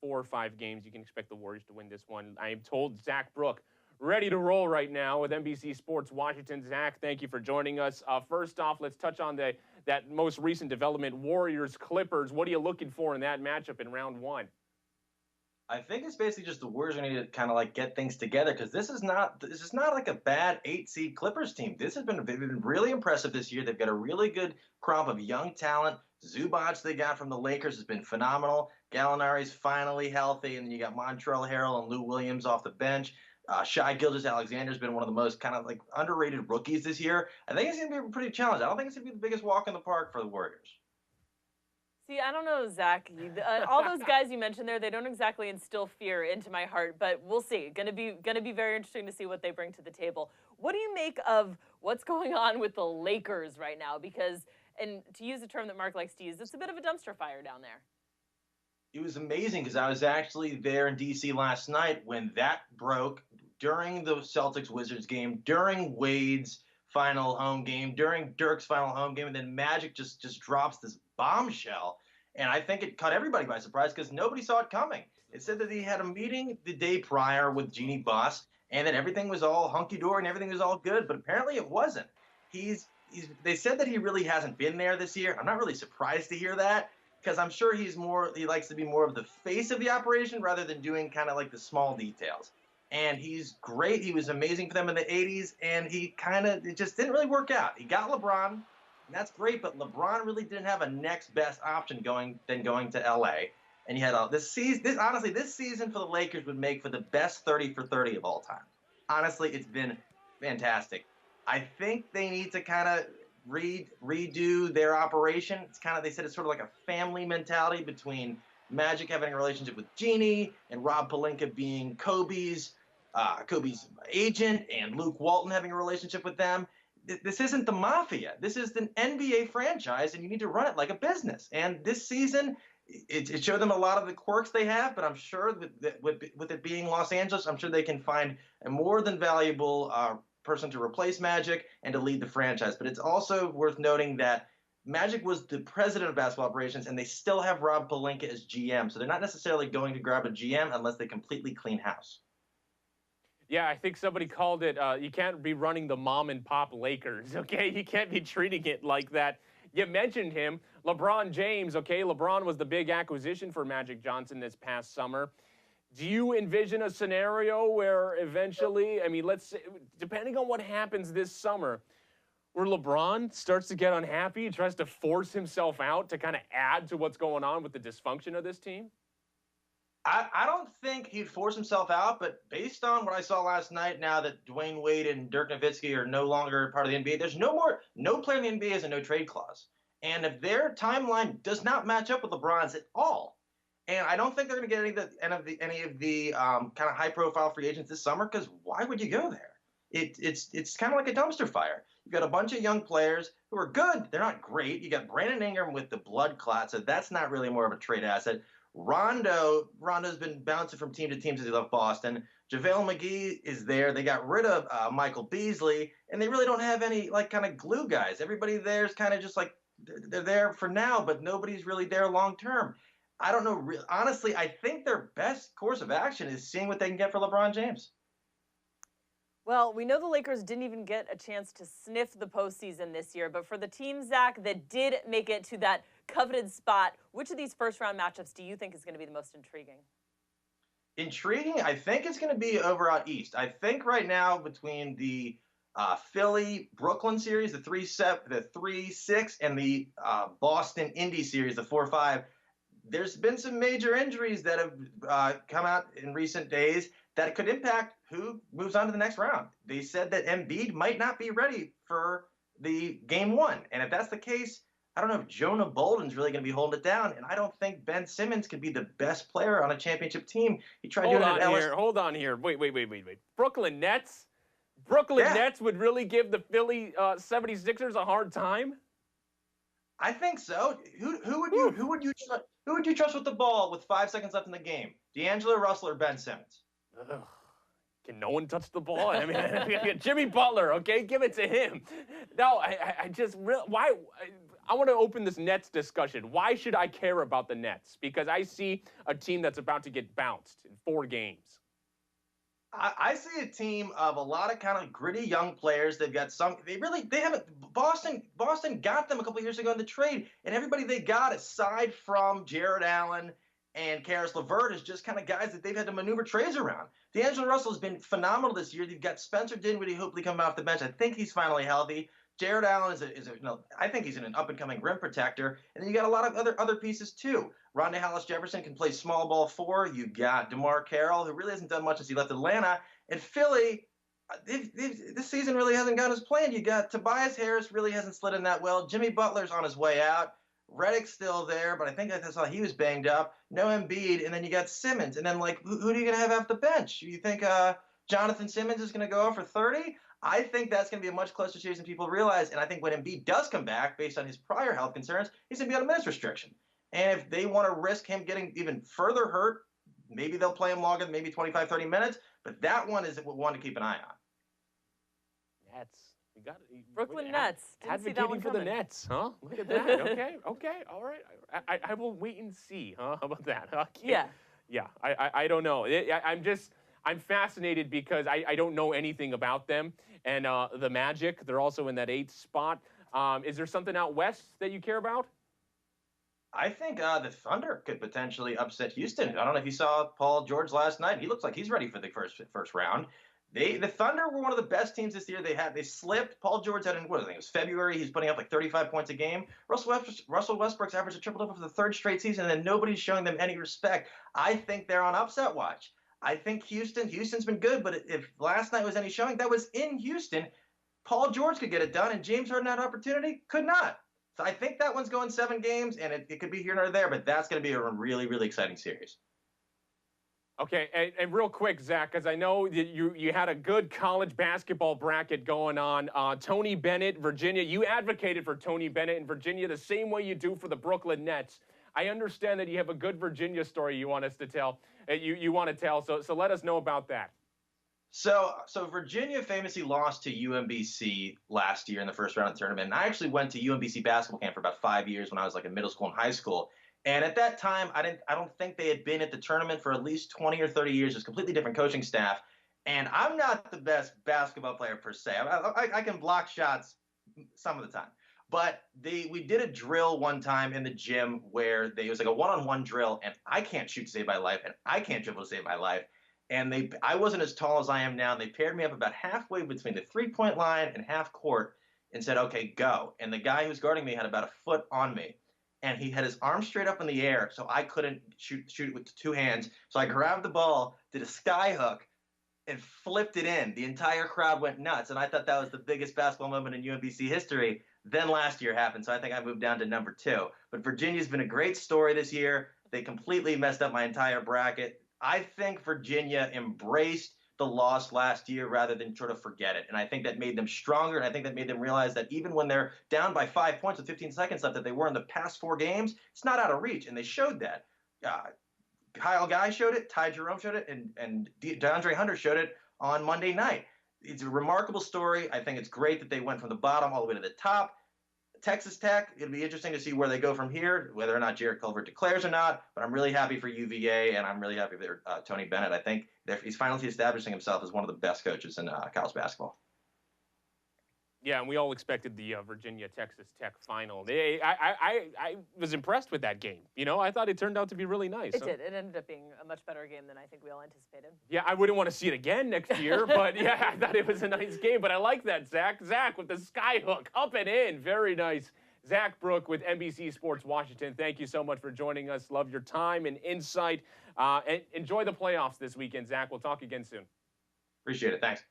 4 or 5 games, you can expect the Warriors to win this one. I am told Zach Brook ready to roll right now with NBC Sports Washington. Zach, thank you for joining us. First off, let's touch on that most recent development, Warriors-Clippers. What are you looking for in that matchup in round one? I think it's basically just the Warriors are going to kind of like get things together because this is not like a bad 8 seed Clippers team. They've been really impressive this year. They've got a really good crop of young talent. Zubac they got from the Lakers has been phenomenal. Gallinari's finally healthy, and then you got Montrezl Harrell and Lou Williams off the bench. Shai Gilgeous-Alexander's been one of the most kind of like underrated rookies this year. I think it's going to be a pretty challenge. I don't think it's going to be the biggest walk in the park for the Warriors. See, I don't know, Zach. All those guys you mentioned there, they don't exactly instill fear into my heart, but we'll see. Gonna be very interesting to see what they bring to the table. What do you make of what's going on with the Lakers right now? Because, and to use a term that Mark likes to use, it's a bit of a dumpster fire down there. It was amazing because I was actually there in D.C. last night when that broke during the Celtics-Wizards game, during Wade's final home game, during Dirk's final home game, and then Magic just drops this bombshell. And I think it caught everybody by surprise because nobody saw it coming. It said that he had a meeting the day prior with Jeanie Buss and that everything was all hunky-dory and everything was all good, but apparently it wasn't. They said that he really hasn't been there this year. I'm not really surprised to hear that because I'm sure he likes to be more of the face of the operation rather than doing kind of like the small details. And he's great. He was amazing for them in the 80s, and it just didn't really work out. He got LeBron, and that's great, but LeBron really didn't have a next best option going to LA. And you had this season for the Lakers would make for the best 30 for 30 of all time. Honestly, it's been fantastic. I think they need to kind of redo their operation. They said it's sort of like a family mentality between Magic having a relationship with Jeanie and Rob Pelinka being Kobe's agent and Luke Walton having a relationship with them. This isn't the Mafia. This is an NBA franchise, and you need to run it like a business. And this season, it showed them a lot of the quirks they have, but I'm sure with it being Los Angeles, I'm sure they can find a more than valuable person to replace Magic and to lead the franchise. But it's also worth noting that Magic was the president of basketball operations, and they still have Rob Pelinka as GM. So they're not necessarily going to grab a GM unless they completely clean house. Yeah, I think somebody called it, you can't be running the mom and pop Lakers, okay? You can't be treating it like that. You mentioned him, LeBron James, okay? LeBron was the big acquisition for Magic Johnson this past summer. Do you envision a scenario where eventually, let's say, depending on what happens this summer, where LeBron starts to get unhappy, tries to force himself out to kind of add to what's going on with the dysfunction of this team? I don't think he'd force himself out, but based on what I saw last night, now that Dwayne Wade and Dirk Nowitzki are no longer part of the NBA, there's no player in the NBA has a no-trade clause. And if their timeline does not match up with LeBron's at all, and I don't think they're going to get any of the kind of high-profile free agents this summer, because why would you go there? It's kind of like a dumpster fire. You've got a bunch of young players who are good. They're not great. You got Brandon Ingram with the blood clot, so that's not really more of a trade asset. Rondo's been bouncing from team to team since he left Boston. JaVale McGee is there. They got rid of Michael Beasley, and they really don't have any kind of glue guys. Everybody there is kind of just like they're there for now, but nobody's really there long term. I don't know. Honestly, I think their best course of action is seeing what they can get for LeBron James. Well, we know the Lakers didn't even get a chance to sniff the postseason this year, but for the team, Zach, that did make it to that coveted spot, which of these first-round matchups do you think is going to be the most intriguing? Intriguing? I think it's going to be over out east. I think right now between the Philly-Brooklyn series, the 3-6, and the Boston-Indy series, the 4-5, there's been some major injuries that have come out in recent days that could impact who moves on to the next round. They said that Embiid might not be ready for the game one. And if that's the case, I don't know if Jonah Bolden's really going to be holding it down. And I don't think Ben Simmons could be the best player on a championship team. He tried doing it at LSU. Hold on here. Wait. Brooklyn Nets? Nets would really give the Philly 76ers a hard time? I think so. Who would you trust with the ball with 5 seconds left in the game? D'Angelo Russell or Ben Simmons? Ugh. Can no one touch the ball? I mean, Jimmy Butler, okay? Give it to him. No, I want to open this Nets discussion. Why should I care about the Nets? Because I see a team that's about to get bounced in 4 games. I see a team of a lot of kind of gritty young players. They've got some. They haven't. Boston got them a couple years ago in the trade, and everybody they got, aside from Jared Allen and Karis LeVert, is just kind of guys that they've had to maneuver trades around. D'Angelo Russell has been phenomenal this year. You've got Spencer Dinwiddie hopefully coming off the bench. I think he's finally healthy. Jared Allen is I think he's an up-and-coming rim protector. And then you got a lot of other pieces, too. Rondae Hollis-Jefferson can play small ball 4. You got DeMar Carroll, who really hasn't done much since he left Atlanta. And Philly, this season really hasn't gone as planned. You got Tobias Harris really hasn't slid in that well. Jimmy Butler's on his way out. Redick's still there, but I think that's how he was banged up. No Embiid, and then you got Simmons. And then, like, who are you going to have off the bench? You think Jonathan Simmons is going to go off for 30? I think that's going to be a much closer series than people realize. And I think when Embiid does come back, based on his prior health concerns, he's going to be on a minutes restriction. And if they want to risk him getting even further hurt, maybe they'll play him longer than maybe 25, 30 minutes. But that one is one to keep an eye on. Nets. We got Brooklyn Nets. Didn't see that advocating one for the Nets, huh? Look at that. Okay, all right. I will wait and see, huh? How about that? Okay. Yeah. I don't know. I'm fascinated because I don't know anything about them. And the Magic, they're also in that 8th spot. Is there something out west that you care about? I think the Thunder could potentially upset Houston. I don't know if you saw Paul George last night. He looks like he's ready for the first round. The Thunder were one of the best teams this year. They slipped. Paul George had in what I think it was February. He's putting up like 35 points a game. Russell Westbrook's averaged a triple-double for the 3rd straight season, and then nobody's showing them any respect. I think they're on upset watch. I think Houston's been good, but if last night was any showing, that was in Houston. Paul George could get it done, and James Harden had an opportunity, could not. So I think that one's going 7 games, and it could be here or there, but that's going to be a really, really exciting series. Okay, and real quick, Zach, because I know that you had a good college basketball bracket going on. Tony Bennett, Virginia. You advocated for Tony Bennett in Virginia the same way you do for the Brooklyn Nets. I understand that you have a good Virginia story you want us to tell. You want to tell, so let us know about that. So Virginia famously lost to UMBC last year in the first round of the tournament. And I actually went to UMBC basketball camp for about 5 years when I was like in middle school and high school. And at that time, I don't think they had been at the tournament for at least 20 or 30 years. It was completely different coaching staff. And I'm not the best basketball player per se. I can block shots some of the time. But we did a drill one time in the gym where it was like a one-on-one drill, and I can't shoot to save my life, and I can't dribble to save my life. And I wasn't as tall as I am now. They paired me up about halfway between the 3-point line and half court and said, okay, go. And the guy who's guarding me had about a foot on me. And he had his arm straight up in the air, so I couldn't shoot it with 2 hands. So I grabbed the ball, did a sky hook, and flipped it in. The entire crowd went nuts, and I thought that was the biggest basketball moment in UMBC history. Then last year happened, so I think I moved down to number 2. But Virginia's been a great story this year. They completely messed up my entire bracket. I think Virginia embraced the loss last year rather than sort of forget it. And I think that made them stronger, and I think that made them realize that even when they're down by 5 points with 15 seconds left that they were in the past 4 games, it's not out of reach, and they showed that. Kyle Guy showed it, Ty Jerome showed it, and DeAndre Hunter showed it on Monday night. It's a remarkable story. I think it's great that they went from the bottom all the way to the top. Texas Tech, it'll be interesting to see where they go from here, whether or not Jarrett Culver declares or not. But I'm really happy for UVA, and I'm really happy for Tony Bennett. I think he's finally establishing himself as one of the best coaches in college basketball. Yeah, and we all expected the Virginia-Texas Tech final. I was impressed with that game. You know, I thought it turned out to be really nice. It did. It ended up being a much better game than I think we all anticipated. Yeah, I wouldn't want to see it again next year, but yeah, I thought it was a nice game. But I like that, Zach. Zach with the sky hook, up and in. Very nice. Zach Brook with NBC Sports Washington. Thank you so much for joining us. Love your time and insight. And enjoy the playoffs this weekend, Zach. We'll talk again soon. Appreciate it. Thanks.